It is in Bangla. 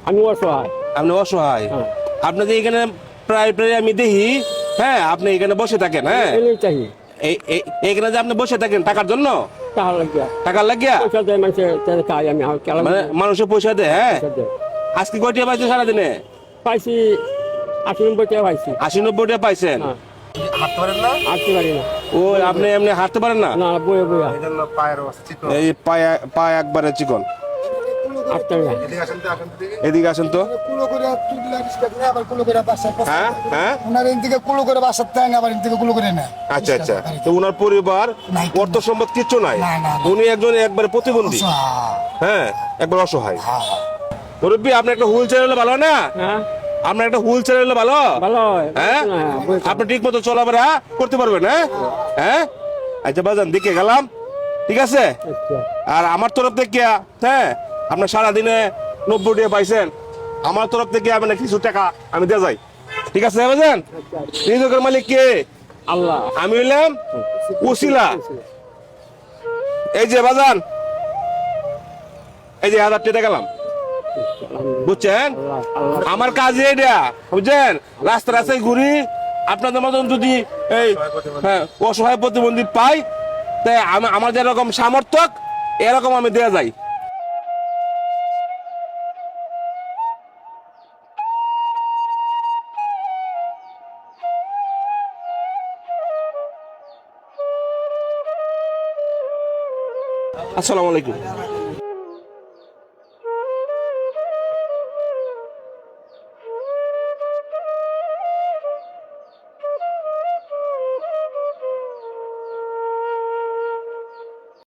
আমি অসহায়। আপনি অসহায়। হ্যাঁ। আপনি যে এখানে প্রায় প্রায় আমি দেখি, হ্যাঁ আপনি এখানে বসে থাকেন, হ্যাঁ এলেই চাই এইখানে যে আপনি বসে থাকেন টাকার জন্য, টাকা লাগিয়া টাকার লাগিয়া, পয়সা দেয় মানুষের তাহলে খাই আমি খেলা মানে মানুষের পয়সা দেয়, হ্যাঁ। পয়সা দেয়। আজকে কয়টা পাইছেন সারাদিনে? পাইছি 80-90 টাকা পাইছি। 80-90টা পাইছেন। হ্যাঁ, হাঁটতে পারেন না? আসতে পারি না। ও আপনি এমনি হাঁটতে পারেন না? না, বয়ে বয়ে এই জন্য পায়ের অবস্থা চিকন। এই পা একবারে চিকন। আসতে পারি না। এদিকে আসেন তো, আসেন তো দেখি। এদিকে আসেন তো। কুলো করে তুললে রিস্কা করে আবার কুলো করে বাসা হ্যাঁ হ্যাঁ, ওনার এদিকে কুলো করে বাসার তাই না আবার এদিকে কুলো করে না আচ্ছা আচ্ছা। তো উনার পরিবার নাই, অর্থ সম্পদ কিচ্ছু নাই, না, না, না। উনি একজন একবারে প্রতিবন্ধী, হ্যাঁ একবার অসহায়। মুরব্বী আপনি একটা হুইল চেয়ার হলে ভালো হয় না? হ্যাঁ, আপনার একটা হুইল চেয়ার হলে ভালো, ভালো হয়। হ্যাঁ আপনি ঠিক মতো চলাফেরা করতে পারবেন, হ্যাঁ হ্যাঁ। আচ্ছা বাজান দেখে গেলাম, ঠিক আছে। আচ্ছা, আর আমার তরফ থেকে, হ্যাঁ আপনার সারাদিনে 90 টাকা পাইছেন, আমার তরফ থেকে আপনার কিছু টাকা আমি দিয়ে যাই, ঠিক আছে বাজান। রিজিকের মালিক কে? আল্লাহ। আমি হইলাম উসিলা। এই যে বাজান, এই যে 1000 টাকা গেলাম, বুঝছেন? আল্লাহ। আমার কাজ এটা, বুঝছেন? রাস্তা রাস্তায় ঘুরি, আপনাদের মতন যদি এই হ্যাঁ অসহায় প্রতিবন্ধী পাই, তাই আমার যেরকম সামর্থ্য এরকম আমি দেয়া যাই। আসসালামু আলাইকুম।